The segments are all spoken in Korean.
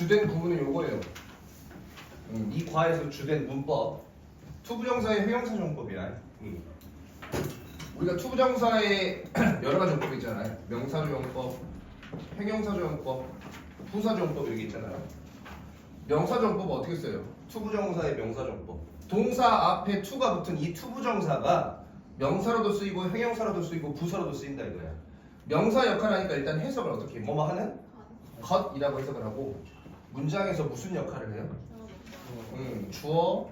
주된 구문은 요거예요. 이 과에서 주된 문법. 투부정사의 회용사정법이야. 우리가 투부정사의 여러 가지 정법이 있잖아요. 명사조용법, 행용사조용법, 부사조용법 이렇게 있잖아요. 명사조용법은 어떻게 써요? 투부정사의 명사조용법. 동사 앞에 투가 붙은 이 투부정사가 명사로도 쓰이고 형용사로도 쓰이고 부사로도 쓰인다 이거야. 명사 역할을 하니까 일단 해석을 어떻게 해? 뭐뭐 하는? 것이라고 해석을 하고 문장에서 무슨 역할을 해요? 주어,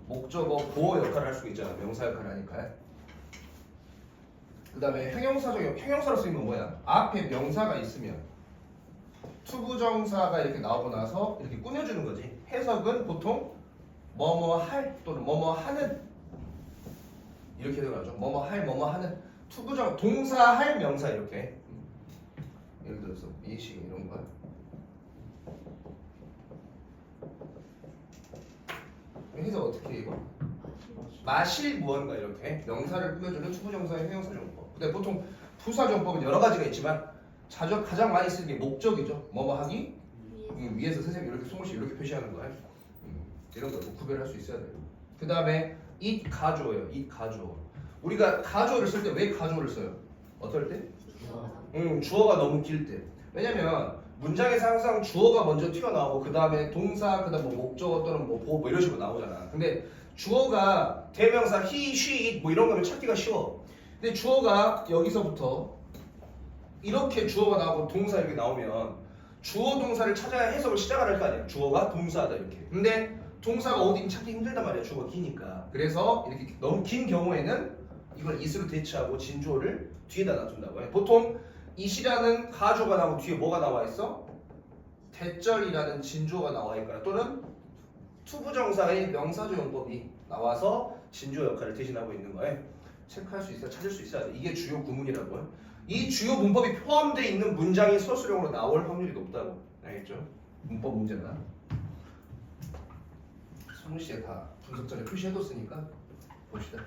목적어, 보어 역할을 할 수 있잖아. 명사 역할을 하니까. 그 다음에 형용사로 쓰이는 건 뭐야? 앞에 명사가 있으면 투부정사가 이렇게 나오고 나서 이렇게 꾸며주는 거지. 해석은 보통 뭐뭐 할 또는 뭐뭐 하는 이렇게 들어가죠. 뭐뭐 할, 뭐뭐 하는 투부정 동사 할 명사 이렇게. 예를 들어서 미식 이런 거. 해석 어떻게 해 이거? 마실 무언가 이렇게 명사를 꾸며주는 투부정사의 회용사정법. 근데 보통 부사정법은 여러 가지가 있지만 가장 많이 쓰는 게 목적이죠. 뭐뭐 하기 위에서 선생님 이렇게 송글씨 이렇게 표시하는 거예요. 이런 거 구별할 수 있어야 돼요. 그 다음에 it 가조예요. it 가조. 우리가 가조를 쓸 때 왜 가조를 써요? 어떨 때? 주어가 너무 길 때. 왜냐면 문장에서 항상 주어가 먼저 튀어나오고 그 다음에 동사, 그 다음 뭐 목적어 또는 뭐 보어 뭐 이런 식으로 나오잖아. 근데 주어가 대명사 he, she, it 뭐 이런 거면 찾기가 쉬워. 근데 주어가 여기서부터 이렇게 주어가 나오고 동사 이렇게 나오면 주어 동사를 찾아야 해석을 시작을 할 거 아니야. 주어가 동사다 이렇게. 근데 동사가 어딘지 찾기 힘들단 말이야. 주어가 기니까. 그래서 이렇게 너무 긴 경우에는 이걸 it으로 대체하고 진주어를 뒤에다 놔둔다고 해. 보통 it이라는 가조가 나오고 뒤에 뭐가 나와 있어? 대절이라는 진주어가 나와 있거나 또는 투부정사의 명사조용법이 나와서 진주어 역할을 대신하고 있는 거예요. 체크할 수 있어야 찾을 수 있어야 돼. 이게 주요 구문이라고 해. 이 주요 문법이 포함되어 있는 문장이 서술형으로 나올 확률이 높다고. 알겠죠? 문법 문제나. 손씨에 다 분석 전에 표시해뒀으니까 봅시다.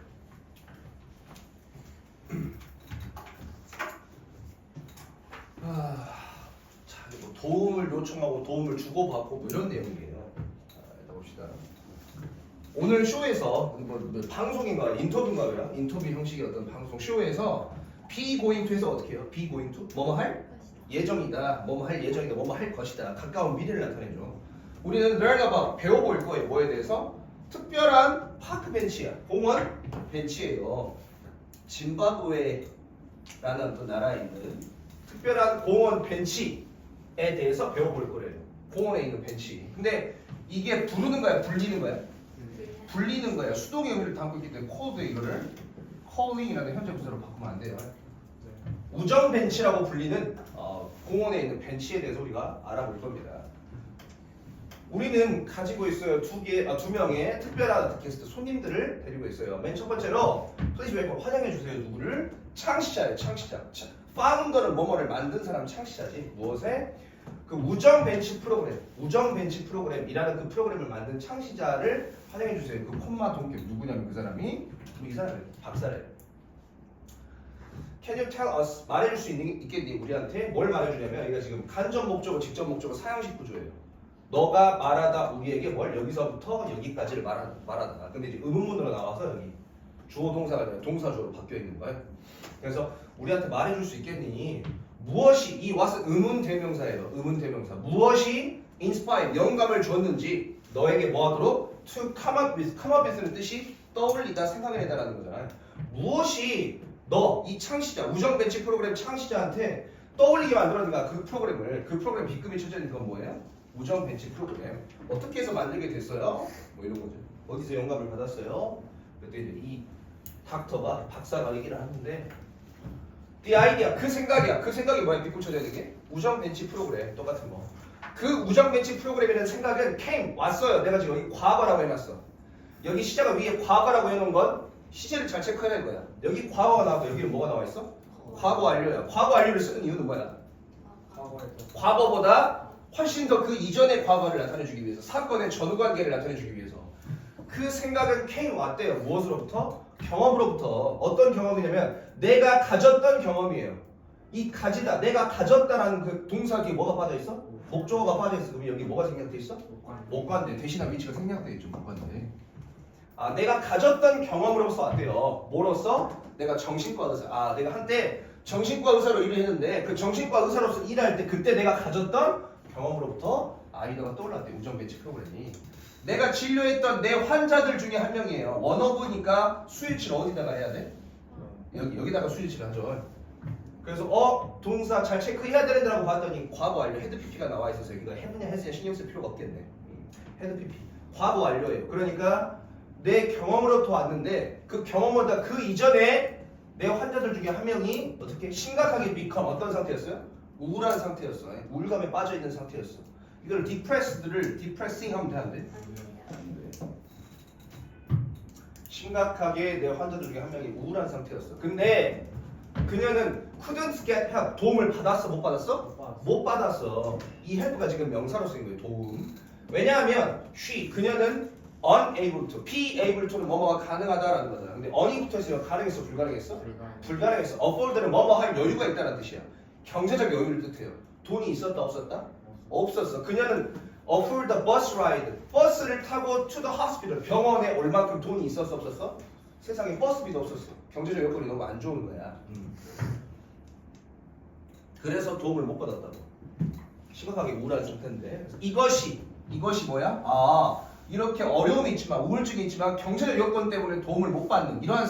자, 뭐 도움을 요청하고 도움을 주고받고 뭐 이런 내용이에요. 자, 일단 봅시다. 오늘 쇼에서 뭐 방송인가 인터뷰인가요? 인터뷰 형식의 어떤 방송 쇼에서 be going to에서 어떻게 해요? be going to 뭐뭐 할 예정이다, 뭐뭐 할 예정이다, 뭐뭐 할 것이다. 가까운 미래를 나타내죠. 우리는 learn about 배워볼 거예요. 뭐에 대해서? 특별한 파크 벤치야. 공원 벤치예요. 짐바브웨라는 또 나라에 있는 특별한 공원 벤치에 대해서 배워볼 거래요. 공원에 있는 벤치. 근데 이게 부르는 거야, 불리는 거야? 불리는 거야. 수동의 의미를 담고 있기 때문에 called 이거를 calling이라는 현재 부사로 바꾸면 안 돼요. 우정 벤치라고 불리는 공원에 있는 벤치에 대해서 우리가 알아볼 겁니다. 우리는 가지고 있어요. 두 명의 특별한 게스트 손님들을 데리고 있어요. 맨 첫 번째로 플리즈 웰컴 화장해 주세요. 누구를? 창시자예요. 창시자. 파운더는 뭐뭐를 만든 사람 창시자지. 무엇에? 그 우정 벤치 프로그램이라는 그 프로그램을 만든 창시자를 화장해 주세요. 그 콤마 동격 누구냐면 그 사람이 이 사람이에요. 박사래요. Can you tell us? 말해줄 수 있겠니? 우리한테 뭘 말해주냐면 이거 지금 간접 목적어, 직접 목적어, 사형식 구조예요. 너가 말하다 우리에게 뭘 여기서부터 여기까지를 말하다. 근데 이제 의문문으로 나와서 여기 주어 동사가 아니라 동사주어로 바뀌어 있는 거예요. 그래서 우리한테 말해줄 수 있겠니? 무엇이 이 what은 의문 대명사예요. 의문 대명사. 무엇이 inspire 영감을 줬는지 너에게 뭐하도록 to come up with는 뜻이 떠올리다, 생각해내다라는 거잖아요. 무엇이 너 이 창시자 우정 벤치 프로그램 창시자한테 떠올리게 만들었는가? 그 프로그램 B급이 쳐져있는 건 뭐예요? 우정 벤치 프로그램 어떻게 해서 만들게 됐어요? 뭐 이런 거죠. 어디서 영감을 받았어요? 그때 이제 이 닥터가 박사가 얘기를 하는데 the idea 그 생각이 뭐야? 빗붙여져야 되게 우정 벤치 프로그램 똑같은 거. 그 우정 벤치 프로그램이라는 생각은 came 왔어요. 내가 지금 여기 과거라고 해놨어. 여기 시제가 위에 과거라고 해놓은 건 시제를 잘 체크해야 되는 거야. 여기 과거가 나왔고 여기는 뭐가 나와 있어? 과거 완료야. 과거 완료를 쓰는 이유는 뭐야? 과거보다 훨씬 더 그 이전의 과거를 나타내주기 위해서 사건의 전후관계를 나타내주기 위해서 그 생각은 came 왔대요. 무엇으로부터? 경험으로부터. 어떤 경험이냐면 내가 가졌던 경험이에요. 이 가지다 내가 가졌다라는 그 동사 뒤에 뭐가 빠져 있어? 목적어가 빠져 있어. 그럼 여기 뭐가 생략돼 있어? 목관대. 대신한 위치가 생략돼 있죠. 목관대. 아 내가 가졌던 경험으로서 왔대요. 뭐로서? 내가 정신과 의사. 아 내가 한때 정신과 의사로 일을 했는데 그 정신과 의사로서 일할 때 그때 내가 가졌던 경험으로부터 아이디어가 떠올랐대. 우정 배치 프로그램이. 내가 진료했던 내 환자들 중에 한 명이에요. 원어브니까 수일치를 어디다가 해야 돼? 여기다가 수일치를 하죠. 그래서 동사 잘 체크해야 되는데라고 봤더니 과거 완료 헤드 PP가 나와 있어서 이거 해보냐 했으냐 신경 쓸 필요가 없겠네. 헤드 PP 과거 완료예요. 그러니까 내 경험으로부터 왔는데 그 경험보다 그 이전에 내 환자들 중에 한 명이 어떻게 심각하게 become 어떤 상태였어요? 우울한 상태였어. 우울감에 빠져 있는 상태였어. 이걸 depressing 하면 되는데 심각하게 내 환자들 중에 한 명이 우울한 상태였어. 근데 그녀는 couldn't get help. 도움을 받았어? 못 받았어? 못 받았어. 이 help가 지금 명사로 쓰인 거예요. 도움. 왜냐하면 그녀는 unable to, be able to는 뭐뭐가 가능하다라는 거잖아. 근데 un이부터 했으면 가능했어? 불가능했어? 불가능했어. afford는 뭐뭐 할 여유가 있다는 뜻이야. 경제적 여유를 뜻해요. 돈이 있었다 없었다? 없었어. 그녀는 afford the bus ride. 버스를 타고 to the hospital. 병원에 올 만큼 돈이 있었어 없었어? 세상에 버스비도 없었어. 경제적 여건이 너무 안 좋은 거야. 그래서 도움을 못 받았다고. 심각하게 우울한 상태인데. 이것이 뭐야? 아 이렇게 어려움이 있지만 우울증이 있지만 경제적 여건 때문에 도움을 못 받는 이러한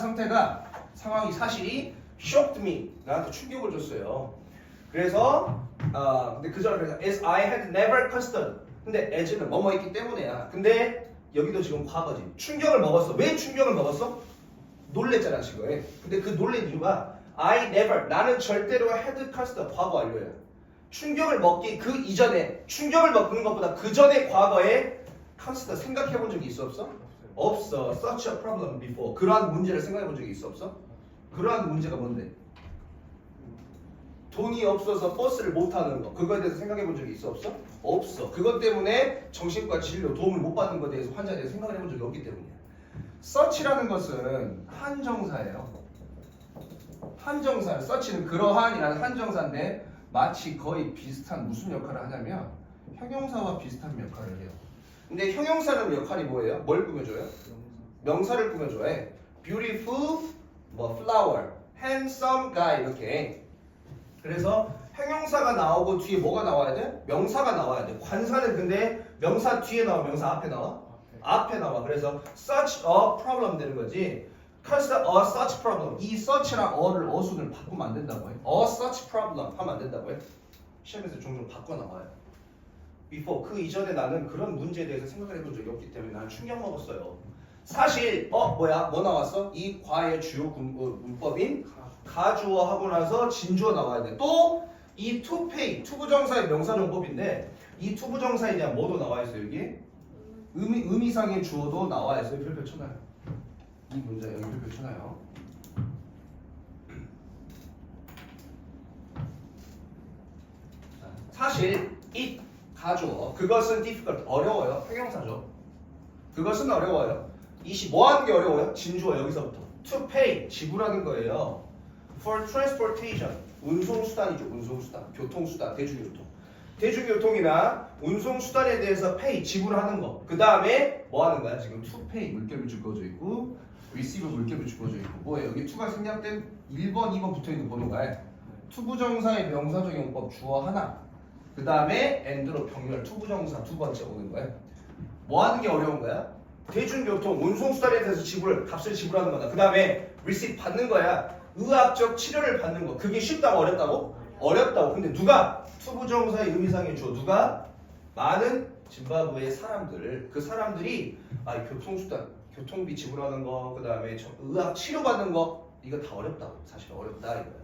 상황이 사실이 shocked me. 나한테 충격을 줬어요. 그래서 근데 그 전에 그래서 as I had never considered. 근데 as는 뭐뭐 있기 때문에야. 근데 여기도 지금 과거지. 충격을 먹었어. 왜 충격을 먹었어? 놀랬잖아 지금. 근데 그 놀란 이유가 I never 나는 절대로 had considered 과거 완료야. 충격을 먹기 그 이전에 충격을 먹는 것보다 그 전에 과거에 consider 생각해 본 적이 있어 없어? 없어. Such a problem before. 그러한 문제를 생각해 본 적이 있어 없어? 그러한 문제가 뭔데? 돈이 없어서 버스를 못 타는 거. 그거에 대해서 생각해 본 적이 있어 없어? 없어. 그것 때문에 정신과 진료 도움을 못 받는 것에 대해서 환자에 대해서 생각을 해본 적이 없기 때문이야. such라는 것은 한정사예요. 한정사. such는 그러한이라는 한정사인데 마치 거의 비슷한 무슨 역할을 하냐면 형용사와 비슷한 역할을 해요. 근데 형용사는 역할이 뭐예요? 뭘 꾸며줘요? 명사를 꾸며줘요. beautiful, flower, handsome guy 이렇게. 그래서 형용사가 나오고 뒤에 뭐가 나와야 돼? 명사가 나와야 돼. 관사는 근데 명사 뒤에 나와, 명사 앞에 나와? 앞에 나와. 그래서 such a problem 되는 거지. consider a such problem. 이 such랑 a를 어순을 바꾸면 안 된다고 해. a such problem 하면 안 된다고 해. 시험에서 종종 바꿔 나와요. before 그 이전에 나는 그런 문제에 대해서 생각을 해본 적이 없기 때문에 나는 충격 먹었어요. 사실 뭐 나왔어? 이 과의 주요 문법인 가주어 하고 나서 진주어 나와야 돼. 또 이 to pay 투부정사의 명사정법인데 이 투부정사에 대한 뭐도 나와 있어요 여기? 의미상의 주어도 나와 있어요. 별표 쳐놔요. 이 문제 여기 별표 쳐놔요. 사실 이 가주어 그것은 difficult 어려워요. 형용사죠. 그것은 어려워요. 이시 뭐 하는 게 어려워요? 진주어 여기서부터 to pay 지불하는 거예요. for transportation 운송수단이죠. 운송수단 교통수단 대중교통이나 운송수단에 대해서 pay 지불하는 거. 그 다음에 뭐 하는 거야? 지금 to pay 물결이 주어져 있고 receive 물결이 주어져 있고 뭐예요? 여기 to가 생략된 1번 2번 붙어있는 번호가 투부정사의 명사적 용법 주어 하나 그 다음에 and로 병렬 투부정사 두 번째 오는 거야. 뭐 하는 게 어려운 거야? 대중교통 운송수단에 대해서 값을 지불하는 거다. 그 다음에 receive 받는 거야. 의학적 치료를 받는 거. 그게 쉽다고 어렵다고? 어렵다고. 근데 누가? 투부정사의 의미상의 주어. 누가? 많은 짐바브웨의 사람들. 그 사람들이 교통수단, 교통비 지불하는 거, 그 다음에 의학 치료 받는 거 이거 다 어렵다고. 사실 어렵다 이거야.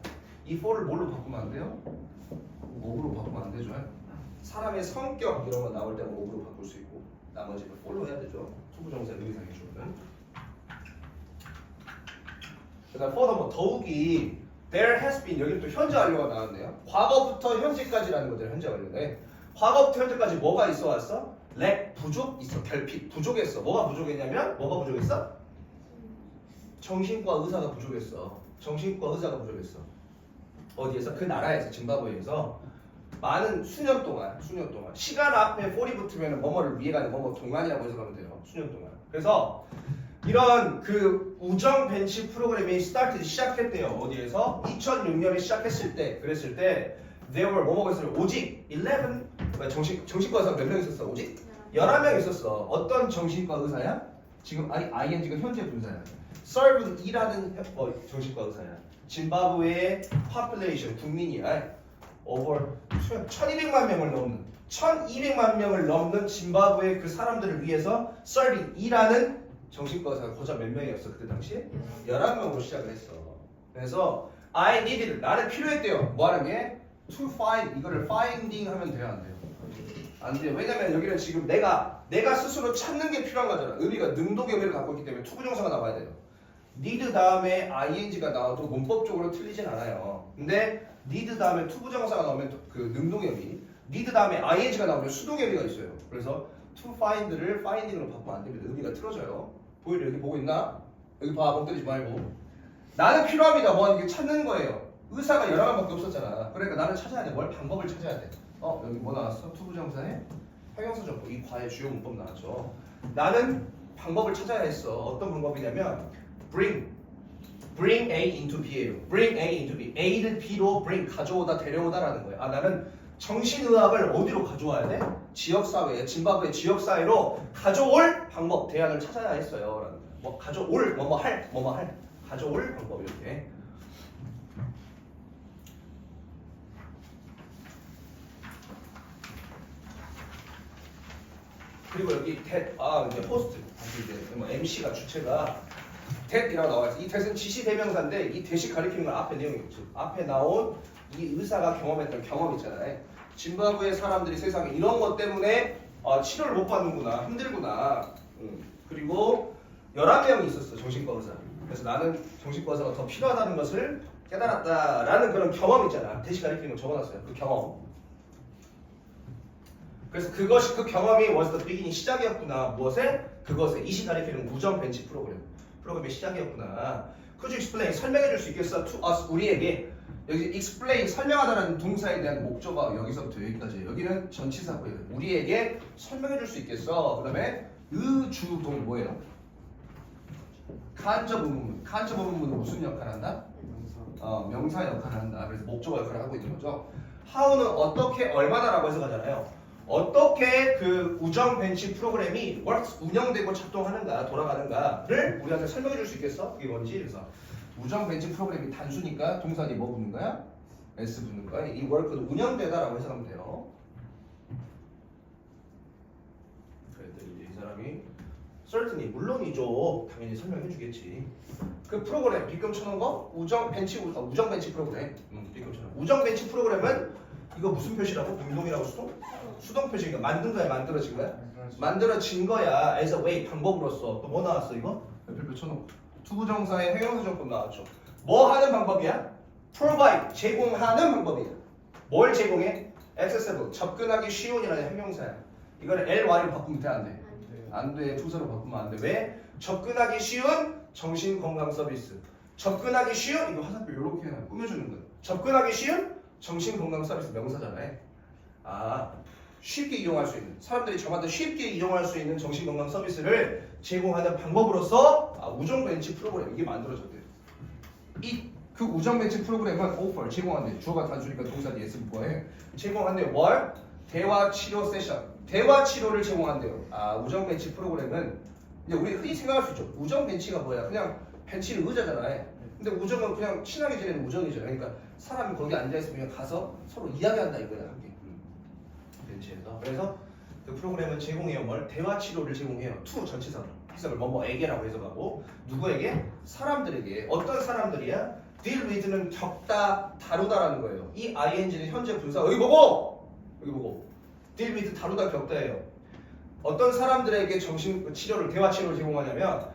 이 for를 뭘로 바꾸면 안 돼요? 뭐로 바꾸면 안 되죠? 사람의 성격 이런 거 나올 때는 뭐로 바꿀 수 있고 나머지는 for로 해야 되죠. 투부정사의 의미상의 주어는. 그다음 further 더욱이 there has been 여기 또 현재 완료가 나왔네요. 과거부터 현재까지라는 거죠. 현재 완료네. 과거부터 현재까지 뭐가 있어 왔어? lack 부족 있어. 결핍 부족했어. 뭐가 부족했냐면 뭐가 부족했어? 정신과 의사가 부족했어. 정신과 의사가 부족했어. 어디에서 그 나라에서 짐바브웨에서 많은 수년 동안 시간 앞에 폴이 붙으면 뭐뭐를 위해 가는 뭐뭐 동안이라고 해석하면 돼요. 수년 동안. 그래서 이런 그 우정 벤치 프로그램이 시작했대요. 어디에서? 2006년에 시작했을 때 그랬을 때 there were 뭐뭐가 있어요. 오직 11 정신과 의사 몇 명 있었어? 오직 11명 있었어. 어떤 정신과 의사야? 지금 ING가 현재 분사야. served 이라는 정신과 의사야. 짐바브웨의 population 국민이야. over 1200만 명을 넘는 1200만 명을 넘는 짐바브웨 그 사람들을 위해서 served 이라는 정신과 의사가 고작 몇 명이었어 그때 당시에? 11명으로 시작을 했어. 그래서 I needed 나는 필요했대요. 뭐 하는 게? to find 이거를 finding 하면 돼요 안 돼요? 안 돼요. 왜냐면 여기는 지금 내가 스스로 찾는 게 필요한 거잖아. 의미가 능동의 의미를 갖고 있기 때문에 투부정사가 나와야 돼요. need 다음에 ing가 나와도 문법적으로 틀리진 않아요. 근데 need 다음에 투부정사가 나오면 그 능동의 의미, need 다음에 ing가 나오면 수동의 의미가 있어요. 그래서 to find를 finding으로 바꾸면 안 됩니다. 의미가 틀어져요. 보이려 여기 보고 있나? 여기 봐, 멍 때리지 말고. 나는 필요합니다. 뭐 하는 게 찾는 거예요. 의사가 11명밖에 없었잖아. 그러니까 나는 찾아야 돼. 뭘 방법을 찾아야 돼. 여기 뭐 나왔어? 투부정사에 형용사 접속. 이 과의 주요 문법 나왔죠. 나는 방법을 찾아야 했어. 어떤 방법이냐면 bring A into B예요. bring A into B. A를 B로 bring 가져오다 데려오다라는 거예요. 나는 정신의학을 어디로 가져와야 돼? 지역사회, 짐바브웨 지역사회로 가져올 방법, 대안을 찾아야 했어요. 라는 거예요. 뭐 가져올, 뭐뭐 할, 가져올 방법 이렇게. 그리고 여기 이제 호스트, 이제 뭐 MC가 주체가 that이라고 나와 있어. 이 that은 지시 대명사인데 이 that이 가리키는 건 앞에 내용이 없죠. 앞에 나온 이 의사가 경험했던 경험 있잖아요. 짐바브웨 사람들이 세상에 이런 것 때문에 치료를 못 받는구나, 힘들구나. 그리고 11명이 있었어, 정신과 의사. 그래서 나는 정신과 의사가 더 필요하다는 것을 깨달았다라는 그런 경험 있잖아. that이 가리키는 걸 적어놨어요. 그 경험. 그래서 그 경험이 was the beginning 시작이었구나. 무엇에? 그것에 이시 가리키는 우정 벤치 프로그램의 시작이었구나. Could you explain? 설명해 줄 수 있겠어? To us 우리에게. 여기 explain 설명하다는 동사에 대한 목적어가 여기서부터 여기까지. 여기는 전치사고요. 우리에게 설명해 줄 수 있겠어. 그다음에 의주동 뭐예요? 간접 의문문. 간접 의문문은 무슨 역할을 한다? 명사 역할을 한다. 그래서 목적어 역할을 하고 있는 거죠. how는 어떻게 얼마나라고 해석하잖아요. 어떻게 그 우정 벤치 프로그램이 운영되고 작동하는가 돌아가는가를 우리한테 설명해 줄 수 있겠어? 그게 뭔지. 그래서 우정 벤치 프로그램이 단수니까 동사니 뭐 붙는 거야? S 붙는 거야. 이 work도 운영되다라고 해석하면 돼요. 그랬더니 이제 이 사람이 certainly 물론이죠. 당연히 설명해 주겠지. 그 프로그램 빗금 쳐놓은 거 우정 벤치 프로그램. 빗금 쳐놓은 우정 벤치 프로그램은 이거 무슨 표시라고? 능동이라고 수동? 수동 표시니까 만든 거야, 만들어진 거야? 만들어진 거야. as a way 방법으로서. 또 뭐 나왔어 이거? 별표 쳐놓고 투부정사의 형용사 정법 나왔죠. 뭐 하는 방법이야? provide 제공하는 방법이야. 뭘 제공해? accessible 접근하기 쉬운이라는 형용사야. 이거는 ly로 바꾸면 돼, 안 돼? 안 돼. 투서로 바꾸면 안 돼. 왜? 접근하기 쉬운 정신건강 서비스. 접근하기 쉬운 이거 화살표 이렇게 꾸며주는 거야. 접근하기 쉬운 정신건강 서비스 명사잖아요. 쉽게 이용할 수 있는 사람들이 저마다 쉽게 이용할 수 있는 정신건강 서비스를 제공하는 방법으로서 우정 벤치 프로그램 이게 만들어졌대요. 그 우정 벤치 프로그램은 offer 제공한대. 주어가 단수니까 동사 뒤에 쓰는 거예요. 제공한대요. 뭘? 대화 치료 세션. 대화 치료를 제공한대요. 우정 벤치 프로그램은 이제 우리 흔히 생각할 수 있죠. 우정 벤치가 뭐야? 그냥 벤치는 의자잖아요. 근데 우정은 그냥 친하게 지내는 우정이죠. 그러니까 사람이 거기 앉아 있으면 가서 서로 이야기한다 이거야. 함께. 벤치에서. 그래서 그 프로그램은 제공해요. 뭘? 대화 치료를 제공해요. to 전치사로. 해석을 뭐뭐에게라고 해석하고 누구에게? 사람들에게. 어떤 사람들이야? deal with는 겪다, 다루다라는 거예요. 이 ing는 현재 분사. 여기 보고. deal with 다루다, 겪다예요. 어떤 사람들에게 정신 치료를 대화 치료를 제공하냐면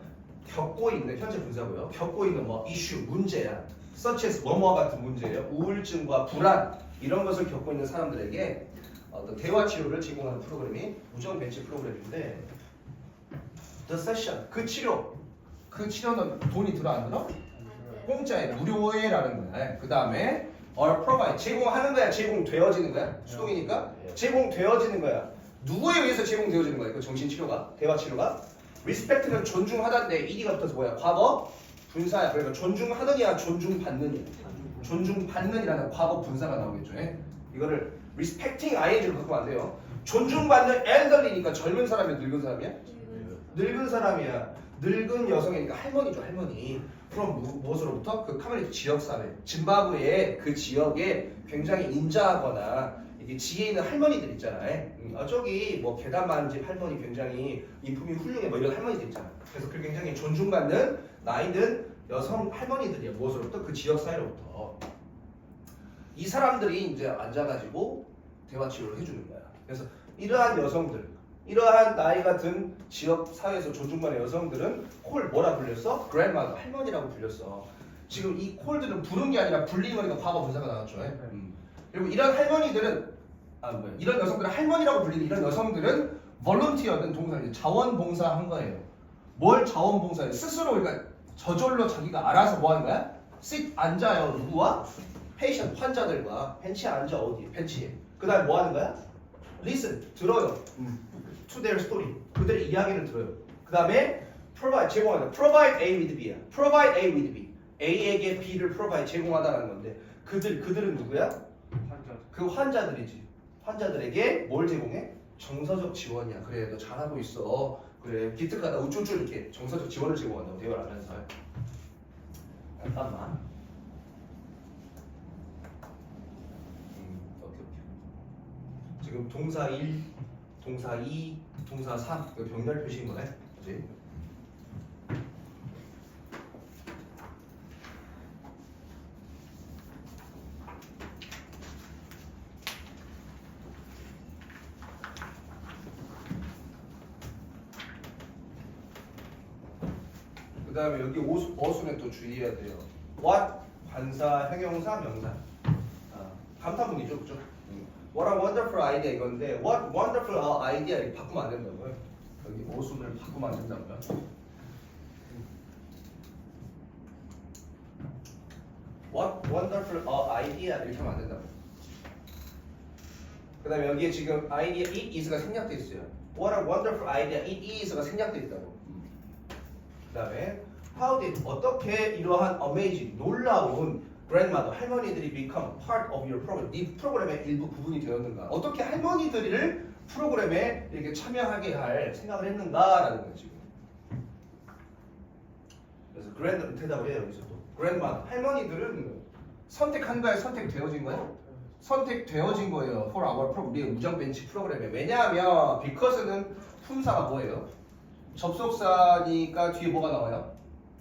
겪고 있는 현재 분사고요. 겪고 있는 뭐 이슈 문제야. such as 뭐뭐와 같은 문제예요. 우울증과 불안 이런 것을 겪고 있는 사람들에게 어떤 대화 치료를 제공하는 프로그램이 우정 벤치 프로그램인데 the session 그 치료는 돈이 들어 안 들어? 공짜에 무료에라는 거야. 그 다음에 or provide 제공하는 거야, 제공되어지는 거야? 수동이니까 제공되어지는 거야. 누구에 의해서 제공되어지는 거야? 그 정신치료가, 대화치료가? respect는 존중하다인데 ed가 붙어서 뭐야? 과거 분사야. 그러니까 존중하느냐, 존중받느냐. 존중받는이라는 과거 분사가 나오겠죠. 예? 이거를 respecting ing로 바꾸면 안 돼요. 존중받는 elderly니까 젊은 사람이야, 늙은 사람이야? 늙은 사람이야. 늙은 여성이니까 할머니죠, 할머니. 그럼 무엇으로부터? 그 커뮤니티 지역사회, 짐바브웨의 그 지역에 굉장히 인자하거나 이게 지혜 있는 할머니들 있잖아요. 저기 뭐 계단 많은 집 할머니 굉장히 인품이 훌륭해 뭐 이런 할머니들 있잖아. 그래서 그 굉장히 존중받는 나이든 여성 할머니들이야. 무엇으로부터? 그 지역사회로부터. 이 사람들이 이제 앉아가지고 대화 치료를 해주는 거야. 그래서 이러한 여성들, 이러한 나이가 든 지역 사회에서 존중받는 여성들은 콜 뭐라 불렸어? grandmother, 할머니라고 불렸어. 지금 이 콜들은 부른 게 아니라 불리는 거니까 과거 분사가 나왔죠. 그리고 이런 할머니들은 이런 여성들은 할머니라고 불리는 이런 여성들은 volunteer는 동사는 자원봉사한 거예요. 뭘 자원봉사해? 스스로 그러니까 저절로 자기가 알아서 뭐 하는 거야? sit 앉아요. 누구와? patient 환자들과 벤치에 앉아. 어디? 벤치에. 그 다음에 뭐 하는 거야? listen 들어요. to their story 그들의 이야기를 들어요. 그 다음에 provide 제공하다. provide A with B야. provide A with B. A에게 B를 provide 제공하다라는 건데 그들은 누구야? 그 환자들이지. 환자들에게 뭘 제공해? 정서적 지원이야. 그래 너 잘하고 있어. 그래 기특하다. 우쭈쭈 이렇게 정서적 지원을 제공한다고 대화를 하면서. 잠깐만. 오케이. 지금 동사 1, 동사 2, 동사 3 이거 병렬 표시인 거네. 그치? 그 다음에 여기 어순에 또 주의해야 돼요. what 관사, 형용사, 명사. 감탄문이죠, 그죠? What a wonderful idea 이건데 what wonderful idea 이렇게 바꾸면 안 된다고요. 여기 어순을 바꾸면 안 된다고요. What wonderful idea 이렇게 하면 안 된다고. 그 다음에 여기에 지금 idea it is가 생략돼 있어요. What a wonderful idea it is가 생략돼 있다고. 그 다음에 how did 어떻게 이러한 amazing 놀라운 grandmother 할머니들이 become part of your program 네 프로그램의 일부 부분이 되었는가 어떻게 할머니들을 프로그램에 이렇게 참여하게 할 생각을 했는가라는 거예요 지금. 그래서 grand 대답을 해요 여기서 또 grandmother 할머니들은 선택한 거야 선택되어진 거야? 선택되어진 거예요 for our program 우리의 우정 벤치 프로그램에. 왜냐하면 because는 품사가 뭐예요? 접속사니까 뒤에 뭐가 나와요?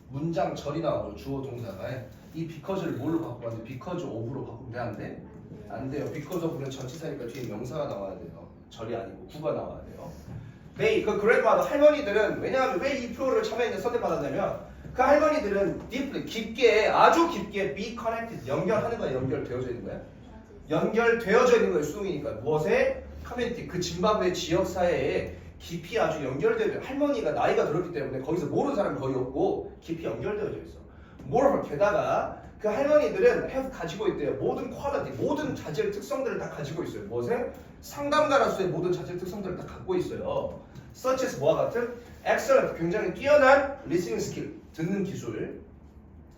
문장 절이 나오죠. 주어 동사가. 이 because를 뭘로 바꾸면 안 돼? because of로 바꾸면 돼? 안 돼? 안 돼요. because of는 전치사니까 뒤에 명사가 나와야 돼요. 절이 아니고 구가 나와야 돼요. 그 grandmother 할머니들은 왜냐하면 왜 이 프로그램을 참여했는지 선택받았냐면 그 할머니들은 deeply 깊게 아주 깊게 be connected 연결하는 거야. 연결되어져 있는 거야. 연결되어져 있는 거예요. 수동이니까 무엇에? 커뮤니티 그 짐바브웨 지역 사회에 깊이 아주 연결되어 할머니가 나이가 들었기 때문에 거기서 모르는 사람이 거의 없고 깊이 연결되어져 있어. Moreover 게다가 그 할머니들은 have 가지고 있대요. 모든 퀄리티, 모든 자질 특성들을 다 가지고 있어요. 무엇에? 상담가로서의 모든 자질 특성들을 다 갖고 있어요. Such as 뭐와 같은? Excellent, 굉장히 뛰어난 listening skill, 듣는 기술,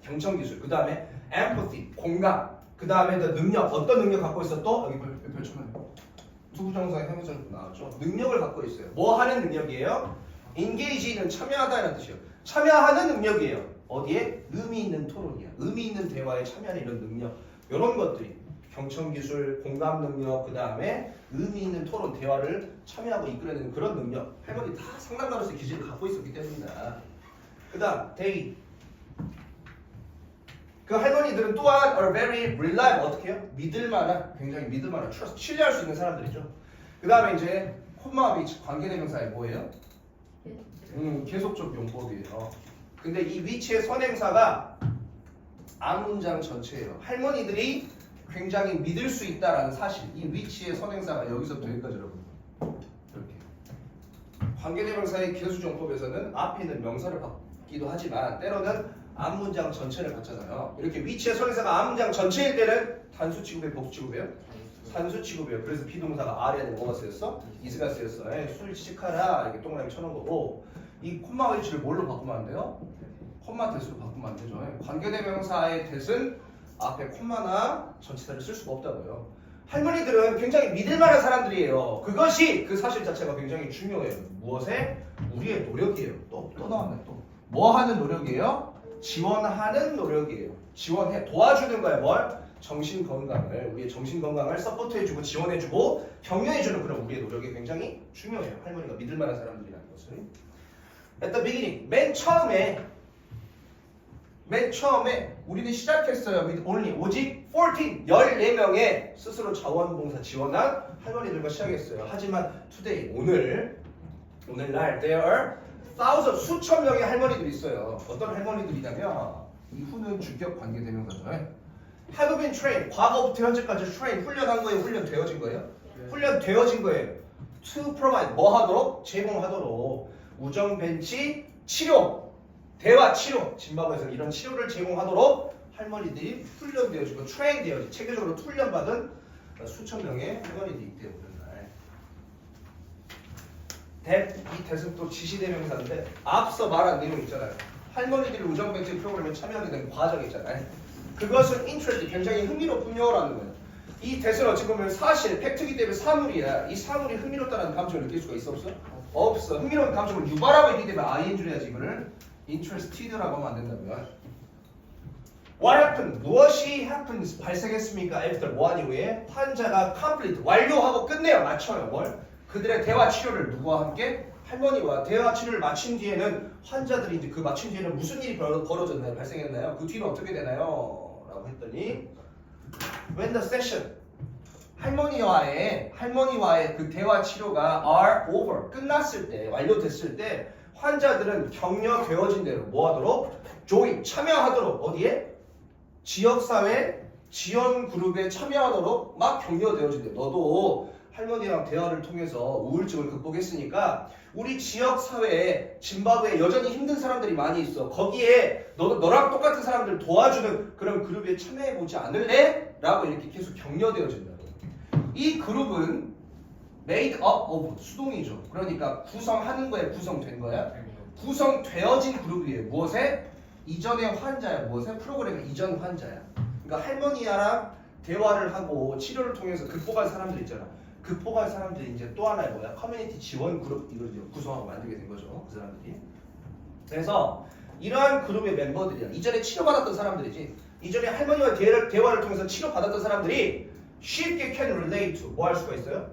경청 기술. 그 다음에 empathy, 공감. 그 다음에 능력, 어떤 능력 갖고 있어? 또 여기 펼쳐놔요. 투부정사의 형용사로 나왔죠. 능력을 갖고 있어요. 뭐 하는 능력이에요? engage는 참여하다는 뜻이에요. 참여하는 능력이에요. 어디에? 의미 있는 토론이야. 의미 있는 대화에 참여하는 이런 능력. 이런 것들이 경청기술, 공감 능력, 그 다음에 의미 있는 토론, 대화를 참여하고 이끌어내는 그런 능력. 할머니 다 상담가로서의 기질을 갖고 있었기 때문이다. 그 다음 they 그 할머니들은 또한 are very reliable 어떻게 해요? 믿을만한 굉장히 믿을만한 trust 신뢰할 수 있는 사람들이죠. 그 다음에 이제 콤마 위치 관계대명사에 뭐예요? 계속적 용법이에요. 근데 이 위치의 선행사가 앞문장 전체예요. 할머니들이 굉장히 믿을 수 있다라는 사실. 이 위치의 선행사가 여기서부터 여기까지 여러분. 이렇게. 관계대명사의 기술적 용법에서는 앞에 있는 명사를 받기도 하지만 때로는 앞문장 전체를 갖잖아요. 이렇게 위치의 선행사가 앞문장 전체일 때는 단수 취급이에요, 복수 취급이에요? 단수 취급이에요. 그래서 비동사가 R에는 뭐가 쓰였어? is가 쓰였어. 술 취직하라 이렇게 동그라미 쳐놓은 거고 이 콤마 위치를 뭘로 바꾸면 안 돼요? 콤마 대수로 바꾸면 안 되죠. 관계대명사의 대은 앞에 콤마나 전치사를 쓸 수가 없다고요. 할머니들은 굉장히 믿을만한 사람들이에요. 그것이 그 사실 자체가 굉장히 중요해요. 무엇에? 우리의 노력이에요. 또 나왔네 또. 뭐 하는 노력이에요? 지원하는 노력이에요. 지원해 도와주는 거야. 뭘? 정신 건강을 우리의 정신 건강을 서포트해주고 지원해주고 격려해주는 그런 우리의 노력이 굉장히 중요해요. 할머니가 믿을만한 사람들이라는 것은. At the beginning, 맨 처음에 우리는 시작했어요. with only 오직 14명의 스스로 자원봉사 지원한 할머니들과 시작했어요. 하지만 today 오늘날 there are thousands 수천 명의 할머니들이 있어요. 어떤 할머니들이냐면 이 후는 주격 관계대명사죠. have been trained 과거부터 현재까지 train 훈련한 거예요. 훈련되어진 거예요. 훈련되어진 거예요. to provide 뭐 하도록? 제공하도록 우정 벤치 치료 대화 치료 짐바브웨에서 이런 치료를 제공하도록 할머니들이 훈련되어지고 트레인되어지 체계적으로 훈련받은 수천 명의 할머니들이 있대요. 그날 이 대은 또 지시대명사인데 앞서 말한 내용 있잖아요. 할머니들이 우정벤치 프로그램에 참여하게 된 과정 있잖아요. 그것은 interest 굉장히 흥미롭군요라는 거예요. 이 대은 어찌 보면 사실 팩트이기 때문에 사물이야. 이 사물이 흥미롭다는 감정을 느낄 수가 있어 없어? 없어. 흥미로운 감정을 유발하고 있기 때문에 ing를 해야지 이거를 interested라고 하면 안 된다고요. What happened? 무엇이 happens? 발생했습니까? After 뭐한 이후에 환자가 complete 완료하고 끝내요. 마쳐요. 뭘? 그들의 대화 치료를 누구와 함께? 할머니와 대화 치료를 마친 뒤에는 환자들이 이제 그 마친 뒤에는 무슨 일이 벌어졌나요? 발생했나요? 그 뒤는 어떻게 되나요? 라고 했더니 when the session 할머니와의 그 대화 치료가 are over 끝났을 때 완료됐을 때 환자들은 격려되어진 대로 뭐하도록? join 참여하도록 어디에? 지역사회 지원 그룹에 참여하도록 막 격려되어진 대로 너도 할머니랑 대화를 통해서 우울증을 극복했으니까 우리 지역사회에 짐바브웨에 여전히 힘든 사람들이 많이 있어. 거기에 너랑 똑같은 사람들 도와주는 그런 그룹에 참여해보지 않을래? 라고 이렇게 계속 격려되어진다고. 이 그룹은 made up of 수동이죠. 그러니까 구성하는 거에 구성된 거야. 구성되어진 그룹이에요. 무엇에? 이전의 환자야. 무엇에? 프로그램의 이전 환자야. 그러니까 할머니랑 대화를 하고 치료를 통해서 극복할 사람들 있잖아. 극복할 사람들이 이제 또 하나의 뭐야? 커뮤니티 지원 그룹 이걸 이제 구성하고 만들게 된 거죠. 그 사람들이. 그래서 이러한 그룹의 멤버들이야. 이전에 치료받았던 사람들이지. 이전에 할머니와 대화를 통해서 치료받았던 사람들이 쉽게 can relate to 뭐 할 수가 있어요?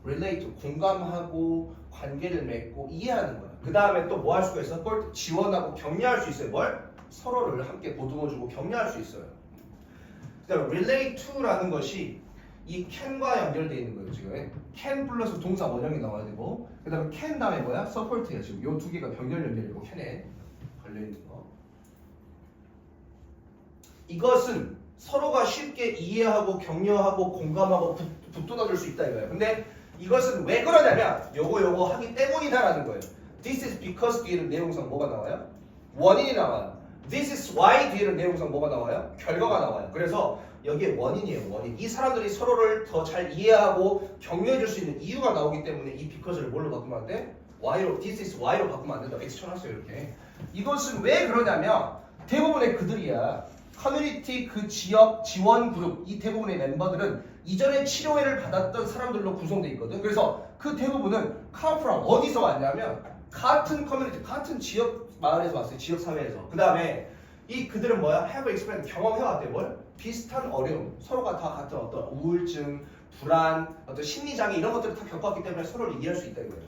relate to 공감하고 관계를 맺고 이해하는 거야. 그 다음에 또 뭐 할 수가 있어? 그걸 지원하고 격려할 수 있어요. 뭘? 서로를 함께 보듬어주고 격려할 수 있어요. 그 다음에 relate to라는 것이 이 can과 연결되어 있는 거예요. 지금 can 플러스 동사 원형이 나와야 되고 그 다음에 can 다음에 뭐야? support야. 지금 요 두 개가 병렬 연결이고 can에 걸려있는 거. 이것은 서로가 쉽게 이해하고 격려하고 공감하고 붙돋아줄 수 있다 이거예요. 근데 이것은 왜 그러냐면 요거 하기 때문이다라는 거예요. This is because 뒤에는 내용상 뭐가 나와요? 원인이 나와요. This is why 뒤에는 내용상 뭐가 나와요? 결과가 나와요. 그래서 여기에 원인이에요. 원인. 이 사람들이 서로를 더 잘 이해하고 격려해줄 수 있는 이유가 나오기 때문에 이 because를 뭘로 바꾸면 안 돼? Why로, this is why로 바꾸면 안 된다. X 쳐놨어요 이렇게. 이것은 왜 그러냐면 대부분의 그들이야. 커뮤니티 그 지역 지원 그룹 이 대부분의 멤버들은 이전에 치료회를 받았던 사람들로 구성되어 있거든. 그래서 그 대부분은 come from 어디서 왔냐면 같은 커뮤니티 같은 지역 마을에서 왔어요. 지역 사회에서. 그 다음에 이 그들은 뭐야? have experienced 경험해왔대. 뭘? 비슷한 어려움. 서로가 다 같은 어떤 우울증, 불안, 어떤 심리장애 이런 것들을 다 겪었기 때문에 서로를 이해할 수 있다 이거예요.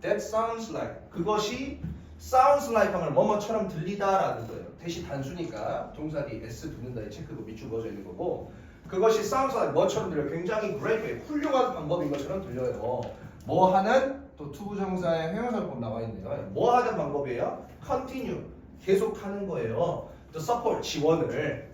That sounds like 그것이 sounds like 하면 뭐뭐처럼 들리다라는 거예요. 대시 단수니까 동사 뒤에 s 붙는다에 체크가 밑줄거져 있는 거고 그것이 sounds like 뭐처럼 들려요. 굉장히 great, 훌륭한 방법인 것처럼 들려요. 뭐 하는 또 투부정사의 회화설법 나와 있네요. 뭐 하는 방법이에요? continue 계속하는 거예요. the support 지원을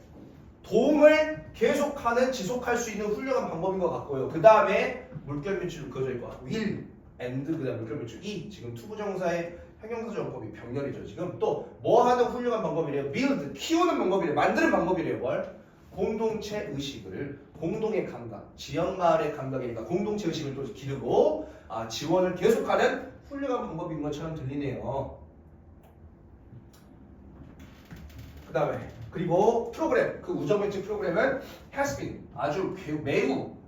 도움을 계속하는 지속할 수 있는 훌륭한 방법인 것 같고요. 그 다음에 물결 밑줄 그어져 있고 will and 그 다음 물결 밑줄 이 지금 투부정사의 형용사정법이 병렬이죠. 지금 또 뭐 하는 훌륭한 방법이래요? build, 키우는 방법이래요. 만드는 방법이래요. 뭘? 공동체 의식을, 공동의 감각, 지역 마을의 감각이니까 공동체 의식을 또 기르고 지원을 계속하는 훌륭한 방법인 것처럼 들리네요. 그 다음에 그리고 프로그램, 그 우정벤치 프로그램은 has been, 아주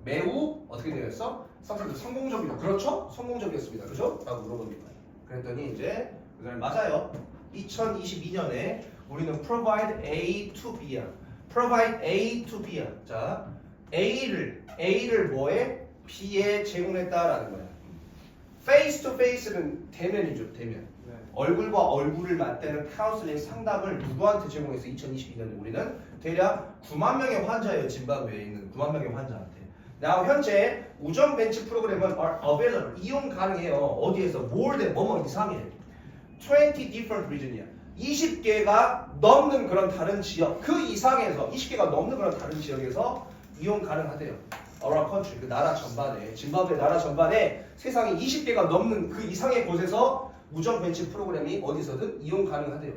매우 어떻게 되어 있어? 성공적이다. 그렇죠? 성공적이었습니다. 그죠? 라고 물어봅니다. 그랬더니 이제 그 사람이 맞아요. 2022년에 우리는 provide A to B야. provide A to B야. 자, A를 뭐에? B에 제공했다라는 거야. face to face는 대면이죠. 대면. 네. 얼굴과 얼굴을 맞대는 카운슬링 상담을 누구한테 제공해서 2022년에 우리는 대략 9만 명의 환자예요. 짐바브웨에 있는 9만 명의 환자한테. now 현재 우정 벤치 프로그램은 are available, 이용 가능해요. 어디에서? more than 뭐뭐 이상해. 20 different region이야. 20개가 넘는 그런 다른 지역, 그 이상에서 20개가 넘는 그런 다른 지역에서 이용 가능하대요. around country, 그 나라 전반에, 짐바브웨 나라 전반에 세상에 20개가 넘는 그 이상의 곳에서 우정 벤치 프로그램이 어디서든 이용 가능하대요.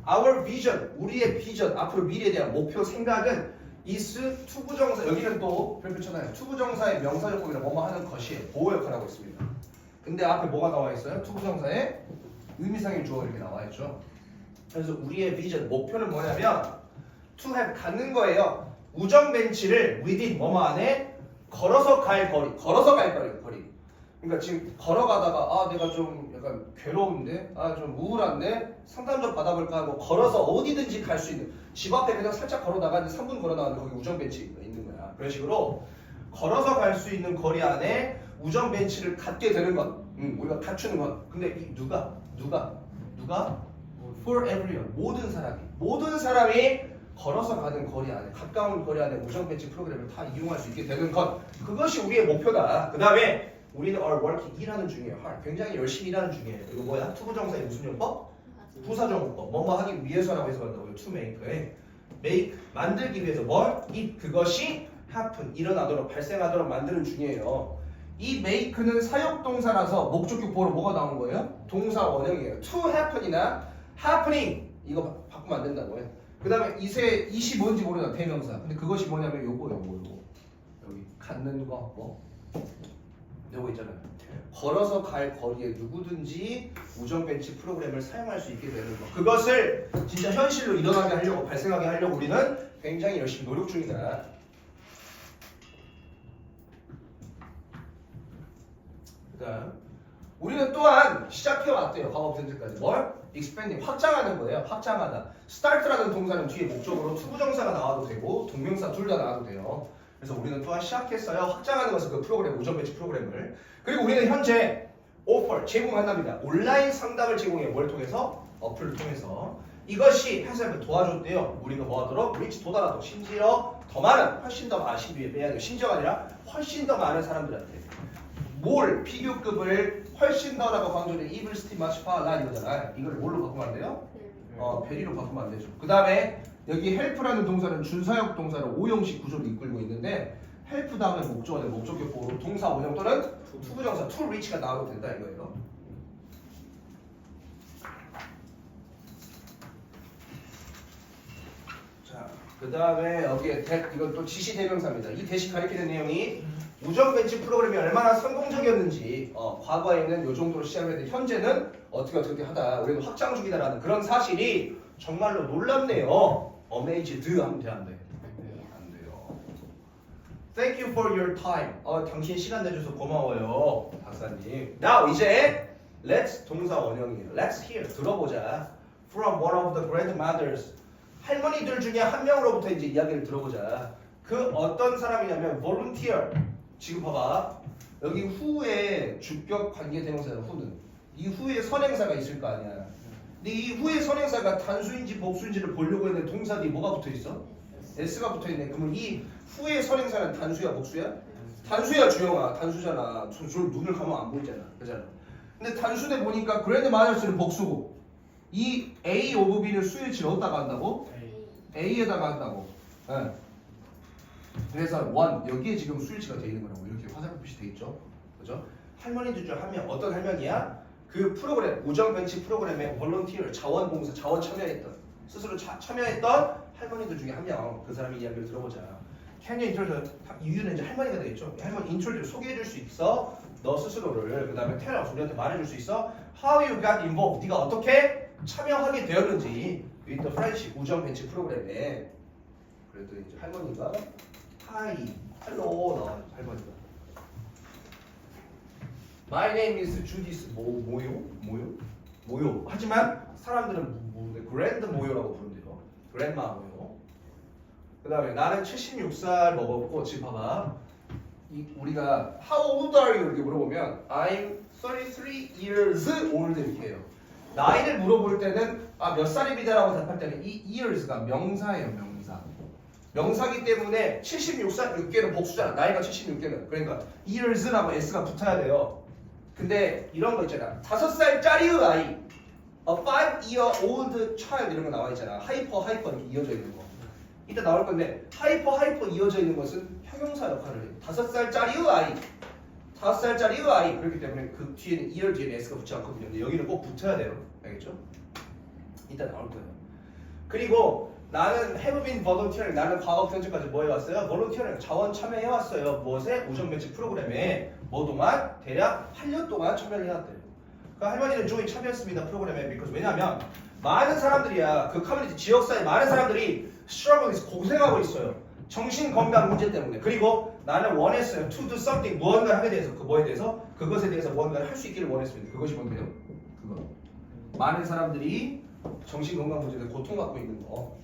Our vision, 우리의 비전, 앞으로 미래에 대한 목표, 생각은 is 투부정사, 여기는 또 별표 쳐놔요. 투부정사의 명사적법이라 뭐뭐 하는 것이에요. 보호 역할을 하고 있습니다. 근데 앞에 뭐가 나와 있어요? 투부정사에 의미상의 주어 이렇게 나와 있죠. 그래서 우리의 비전, 목표는 뭐냐면 to have, 갖는 거예요. 우정 벤치를 within 뭐뭐 안에 걸어서 갈 거리, 거리. 그러니까 지금 걸어가다가 내가 좀 약간 괴로운데, 좀 우울한데 상담 좀 받아볼까 하고 걸어서 어디든지 갈 수 있는, 집 앞에 그냥 살짝 걸어 나가는데 3분 걸어 나가는데 거기 우정 벤치가 있는 거야. 그런 식으로 걸어서 갈 수 있는 거리 안에 우정 벤치를 갖게 되는 것, 우리가 갖추는 것. 근데 이 누가 for everyone, 모든 사람이 걸어서 가는 거리 안에, 가까운 거리 안에 우정 벤치 프로그램을 다 이용할 수 있게 되는 것, 그것이 우리의 목표다. 그 다음에 우리는 are working, 일하는 중이에요. 굉장히 열심히 일하는 중이에요. 이거 뭐야? 투부정사의 무슨 용법? 부사정법. 뭐뭐 하기 위해서라고 해서 간다고요. to make, 만들기 위해서 뭘? it, 그것이 happen, 일어나도록, 발생하도록 만드는 중이에요. 이 make는 사역동사라서 목적격 보러 뭐가 나온 거예요? 동사 원형이에요. to happen이나 happening, 이거 바꾸면 안 된다고요. 그 다음에 이시 뭔지 모르나 대명사. 근데 그것이 뭐냐면 요거 여기 갖는 거 요거 있잖아요. 걸어서 갈 거리에 누구든지 우정 벤치 프로그램을 사용할 수 있게 되는 거. 그것을 진짜 현실로 일어나게 하려고, 발생하게 하려고 우리는 굉장히 열심히 노력 중이다. 그다음 우리는 또한 시작해 왔대요. 과거 현재까지 뭘? expanding, 확장하는 거예요. 확장하다. start라는 동사는 뒤에 목적으로 투부정사가 나와도 되고 동명사 둘 다 나와도 돼요. 그래서 우리는 또한 시작했어요. 확장하는 것은 그 프로그램, 우정 벤치 프로그램을. 그리고 우리는 현재 offer, 제공한답니다. 온라인 상담을 제공해요. 뭘 통해서? 어플을 통해서. 이것이 회사를 도와줬대요. 우리가 뭐 하도록? 리치 도달하도록. 심지어 더 많은, 훨씬 더 많은, 심지어가 아니라 훨씬 더 많은 사람들한테 뭘, 비교급을 훨씬 더라고 강조된 이블 스팀 마치파 라 이거잖아. 이걸 뭘로 바꾸면 안 돼요? 베리로 바꾸면 안 되죠. 그 다음에 여기 help라는 동사는 준사역 동사로 5형식 구조를 이끌고 있는데 help 다음에 목적어는 목적격 보호로 동사 원형 또는 투부정사 to reach가 나와도 된다 이거예요. 자, 그 다음에 여기에 이건 또 지시 대명사입니다. 이 대시 가리키는 내용이 우정 벤치 프로그램이 얼마나 성공적이었는지, 과거에는 이 정도로 시작을 했는데 현재는 어떻게 하다, 우리는 확장 중이다라는 그런 사실이 정말로 놀랍네요. amazed 하면 돼, 안 돼? 안 돼요. Thank you for your time. 당신 시간 내줘서 고마워요, 박사님. Now 이제 let's 동사 원형이에요. Let's hear, 들어보자. From one of the grandmothers, 할머니들 중에 한 명으로부터 이제 이야기를 들어보자. 그 어떤 사람이냐면 volunteer. 지금 봐봐. 여기 후에 주격 관계 대명사는 후는 이 후에 선행사가 있을 거 아니야. 근데 이 후에 선행사가 단수인지 복수인지를 보려고 했는데 동사 뒤에 뭐가 붙어 있어? S가 붙어 있네. 그러면 이 후에 선행사는 단수야, 복수야? 단수야, 주영아. 단수잖아. 눈을 감으면 안 보이잖아. 그잖아. 근데 단수대 보니까 그랜드 마더스는 복수고 이 A 오브 B는 수일치를 어디다가 한다고? A에다가 한다고. 네. 그래서 원 여기에 지금 수일치가 돼 있는 거라고 이렇게 화살표 표시 돼 있죠, 그죠? 할머니들 중 한 명, 어떤 할머니야? 그 프로그램 우정 벤치 프로그램에 volunteer 자원봉사 자원 참여했던 스스로 참여했던 할머니들 중에 한 명 그 사람의 이야기를 들어보자. Can you introduce 이유는 이제 할머니가 되겠죠. 할머니 introduce 소개해줄 수 있어 너 스스로를. 그 다음에 tell us 우리한테 말해줄 수 있어 how you got involved 네가 어떻게 참여하게 되었는지 with the friendship 우정 벤치 프로그램에. 그래도 이제 할머니가 hi hello 나와 할머니가 My name is Judith 모요 하지만 사람들은 그랜드 모요라고 부른대요. 그랜마 모요. 그 다음에 나는 76살 먹었고 지금 봐봐 우리가 How old are you? 이렇게 물어보면 I'm 33 years old 이렇게 해요. 나이를 물어볼 때는 몇 살입니다라고 답할 때는 이 years가 명사예요. 명사기 때문에 76살 6개는 복수잖아. 나이가 76개는. 그러니까 years라고 s가 붙어야 돼요. 근데 이런 거 있잖아. 5살짜리의 아이, a 5-year-old child 이런 거 나와 있잖아. 하이퍼 이렇게 이어져 있는 거. 이따 나올 건데 하이퍼 이어져 있는 것은 형용사 역할을 해요. 5살짜리의 아이, 5살짜리의 아이. 그렇기 때문에 그 뒤에는 year 뒤에는 s가 붙지 않거든요. 근데 여기는 꼭 붙어야 돼요. 알겠죠? 이따 나올 거예요. 그리고 나는 have been volunteering. 나는 과거부터 현재까지 뭐 해왔어요? volunteering 자원 참여해왔어요. 무엇에? 우정 벤치 프로그램에 뭐 동안? 대략 8년 동안 참여를 해왔대요. 그 할머니는 조인 참여했습니다 프로그램에. because 왜냐하면 많은 사람들이야 그 커뮤니티 지역사회 많은 사람들이 struggling 고생하고 있어요. 정신건강 문제 때문에. 그리고 나는 원했어요 to do something 무언가를 하게 돼서 그것에 대해서 무언가를 할 수 있기를 원했습니다. 그것이 뭔데요? 그거 많은 사람들이 정신건강 문제 때문에 고통받고 있는 거.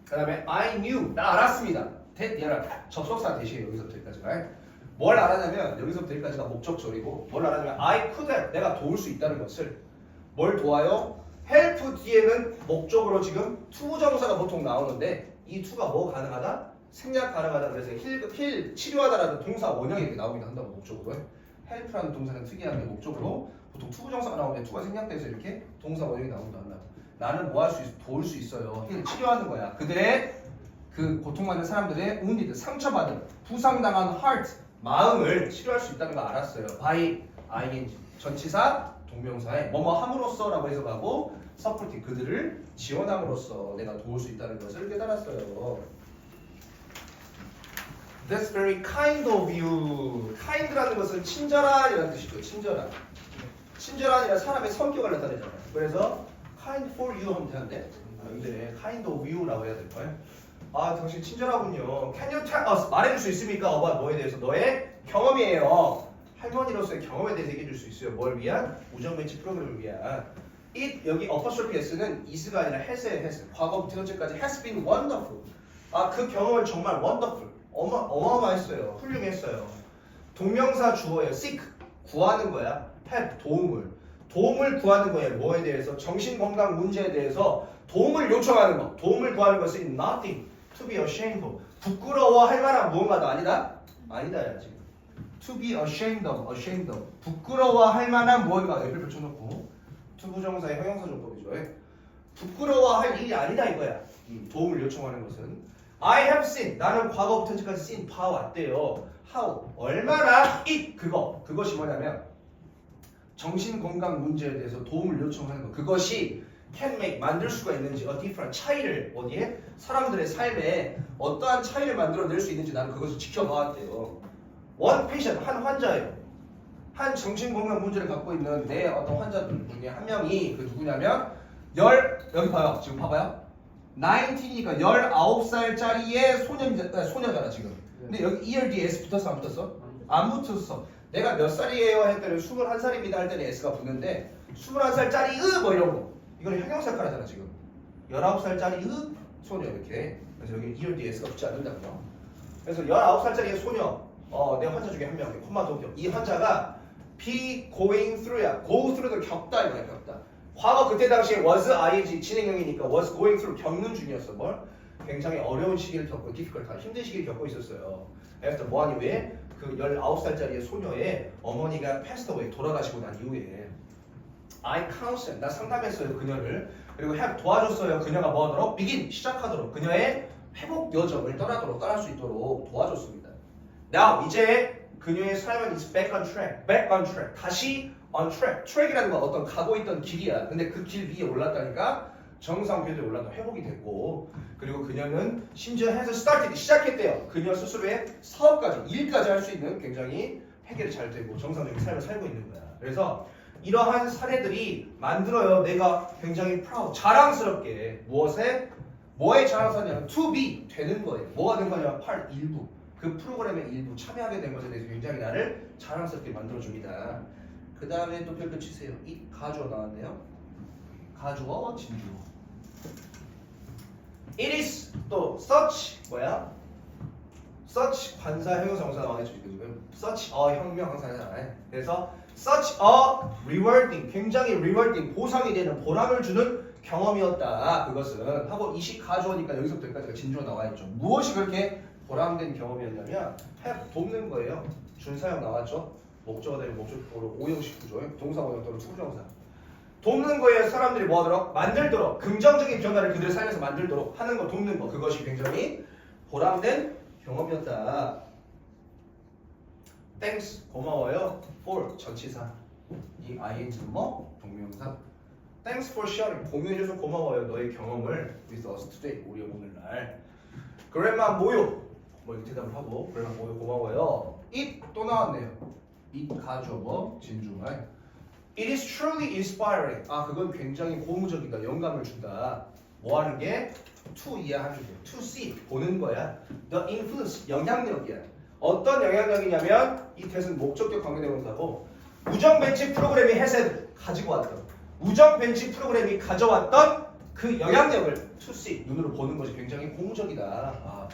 그 다음에 I knew 나 알았습니다. 접속사 대시에요. 여기서부터 여기까지가. 뭘 알았냐면 여기서부터 여기까지가 목적절이고 뭘 알았냐면 I could help 내가 도울 수 있다는 것을. 뭘 도와요? help 뒤에는 목적으로 지금 to 정사가 보통 나오는데 이 to가 뭐 가능하다? 생략 가능하다. 그래서 힐 치료하다라는 동사 원형이 이렇게 나오기도 한다고 목적으로. help라는 동사는 특이한 게 목적으로 보통 to 정사가 나오는데 to가 생략돼서 이렇게 동사 원형이 나오기도 한다고. 나는 뭐 할 수 있어? 도울 수 있어요. 힐 치료하는 거야. 그들의 그 고통받는 사람들의 wounded 상처받은 부상당한 heart 마음을 치료할 수 있다는 걸 알았어요. by ing 전치사 동명사에 뭐뭐 함으로써라고 해석하고 supporting 그들을 지원함으로써 내가 도울 수 있다는 것을 깨달았어요. That's very kind of you. kind라는 것은 친절한이라는 뜻이죠. 친절한이라 사람의 성격을 나타내잖아요. 그래서 kind for you 하면 되는데 근데 kind of you라고 해야 될까요? 당신 친절하군요. Can you tell us? 말해줄 수 있습니까? about 뭐에 대해서? 너의 경험이에요. 할머니로서의 경험에 대해서 얘기해줄 수 있어요. 뭘 위한? 우정 벤치 프로그램을 위한. It 여기 apostrophe s는 is가 아니라 has에 has. 과거부터 현재까지 has been wonderful. 그 경험은 정말 wonderful. 어마어마했어요. 훌륭했어요. 동명사 주어예요. seek 구하는 거야. help 도움을 구하는 거예요. 뭐에 대해서? 정신건강 문제에 대해서 도움을 요청하는 거. 도움을 구하는 것은 nothing to be ashamed of. 부끄러워할 만한 무언가도 아니다? 아니다야 지금. to be ashamed of. 부끄러워할 만한 무언가. 옆에 붙여놓고 to 부정사의 형용사정법이죠. 부끄러워할 일이 아니다 이거야. 도움을 요청하는 것은 I have seen. 나는 과거부터 현재까지 seen 봐왔대요. how 얼마나 it 그것이 뭐냐면 정신건강 문제에 대해서 도움을 요청하는 것. 그것이 can make 만들 수가 있는지 a different 차이를 어디에? 사람들의 삶에 어떠한 차이를 만들어낼 수 있는지 나는 그것을 지켜봐왔대요. one patient 한 환자예요. 한 정신건강 문제를 갖고 있는 내 어떤 환자들 중에 한 명이 그 누구냐면 여기 봐요. 지금 봐봐요. 19이니까 19살짜리의 소녀잖아 지금. 근데 여기 year 뒤에 s 붙었어 안 붙었어? 안 붙었어. 내가 몇 살이에요 할 때는 21살입니다 할 때는 s가 붙는데 21살짜리 뭐 이런 거. 이거는 형용사 역할하잖아 지금. 19살짜리 소녀 이렇게. 그래서 여기 year 뒤에 s가 붙지 않는다고요. 그래서 19살짜리의 소녀 내 환자 중에 한 명, 콤마 도쿄. 이 환자가 be going through야. go through를 겪다 이거야 겪다. 과거 그때 당시에 was ing 진행형이니까 was going through 겪는 중이었어. 뭘? 굉장히 어려운 시기를 겪고 difficult 힘든 시기를 겪고 있었어요. after 뭐한 이후에 그 19살짜리의 소녀의 어머니가 passed away 돌아가시고 난 이후에 I counseled 나 상담했어요 그녀를. 그리고 help 도와줬어요 그녀가 뭐하도록? begin 시작하도록 그녀의 회복 여정을 떠날 수 있도록 도와줬습니다. Now 이제 그녀의 삶은 is back on track. back on track. 다시 on track. track이라는 건 어떤 가고 있던 길이야. 근데 그 길 위에 올랐다니까 정상 궤도에 올라가 회복이 됐고, 그리고 그녀는 심지어 해서 started 시작했대요. 그녀 스스로의 사업까지 일까지 할 수 있는 굉장히 해결이 잘 되고 정상적인 삶을 살고 있는 거야. 그래서 이러한 사례들이 만들어요. 내가 굉장히 proud, 자랑스럽게 뭐에 자랑스럽냐면 to be 되는 거예요. 뭐가 된 거냐? part 일부. 그 프로그램의 일부 참여하게 된 것에 대해서 굉장히 나를 자랑스럽게 만들어줍니다. 그 다음에 또 별표 치세요. 이 가주어 나왔네요. 가주어 진주어. It is 또 such 뭐야? such 관사 형용사정사 나와있죠 지금. such a 혁명 항사잖아요. 그래서 such a rewarding 굉장히 rewarding 보상이 되는 보람을 주는 경험이었다. 그것은 하고 이식 가주어니까 여기서부터 여기까지가 진주어 나와있죠. 무엇이 그렇게 보람된 경험이었냐면 have 돕는 거예요. 준사형 나왔죠. 목적어 되면 목적어로 오형식 구조, 동사 원형 또는 투부정사. 돕는 거에 사람들이 뭐하도록? 만들도록 긍정적인 변화를 그들의 삶에서 만들도록 하는 거, 돕는 거, 그것이 굉장히 보람된 경험이었다. Thanks 고마워요. For 전치사 이 ing는 뭐? 동명사. Thanks for sharing 공유해줘서 고마워요. 너의 경험을 with us today 우리 오늘날. Grandma 모요 뭐 이렇게 대답을 하고 Grandma 모요 고마워요. It 또 나왔네요. It 가주어 뭐? 진주말. It is truly inspiring. 아 그건 굉장히 고무적이다. 영감을 준다. 뭐 하는 게? To 이해하는 게 to see 보는 거야. The influence 영향력이야. 어떤 영향력이냐면 이 뜻은 목적격 관계대명사고 우정 벤치 프로그램이 해서 가지고 왔던 우정 벤치 프로그램이 가져왔던 그 영향력을 to see 눈으로 보는 것이 굉장히 고무적이다. 아,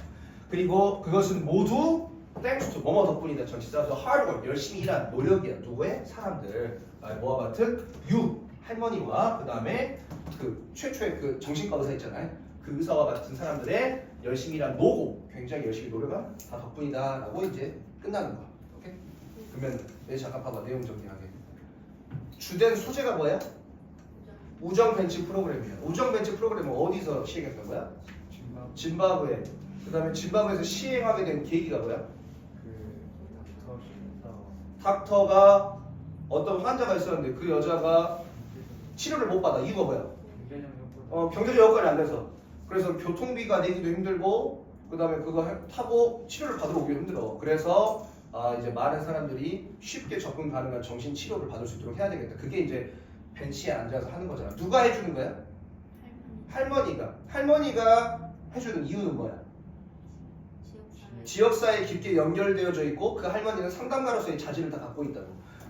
그리고 그것은 모두 thanks to 뭐뭐 덕분이다. 전치사 the hard work 열심히 일한 노력이야. 누구의? 사람들. 뭐와 같은 you 할머니와 그 다음에 그 최초의 그 정신과 의사 있잖아요. 그 의사와 같은 사람들의 열심히 일한 노고 굉장히 열심히 노력한 다 덕분이다 라고 이제 끝나는 거. 오케이? 그러면 잠깐 봐봐. 내용 정리하게. 주된 소재가 뭐야? 우정 벤치 프로그램이야. 우정 벤치 프로그램은 어디서 시행했던 거야? 짐바브웨. 그 다음에 짐바브웨에서 시행하게 된 계기가 뭐야? 닥터가 어떤 환자가 있었는데 그 여자가 치료를 못 받아. 이유가 뭐야? 경제적 여건이 안 돼서. 그래서 교통비가 내기도 힘들고 그 다음에 그거 타고 치료를 받으러 오기도 힘들어. 그래서 이제 많은 사람들이 쉽게 접근 가능한 정신 치료를 받을 수 있도록 해야 되겠다. 그게 이제 벤치에 앉아서 하는 거잖아. 누가 해주는 거야? 할머니가 해주는 이유는 뭐야? 지역사회에 깊게 연결되어져 있고 그 할머니는 상담가로서의 자질을 다 갖고 있다고.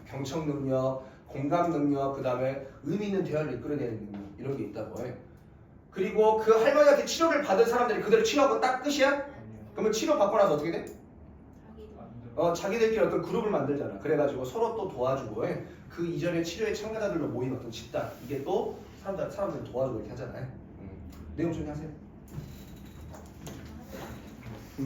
경청 능력, 공감 능력, 그 다음에 의미 있는 대화를 이끌어내는 능력 이런 게 있다고 해. 그리고 그 할머니한테 치료를 받은 사람들이 그대로 치료하고 딱 끝이야? 그러면 치료 받고 나서 어떻게 돼? 자기들끼리 어떤 그룹을 만들잖아. 그래가지고 서로 또 도와주고 해. 그 이전에 치료에 참가자들로 모인 어떤 집단 이게 또 사람들 도와주고 이렇게 하잖아요. 내용 정리하세요.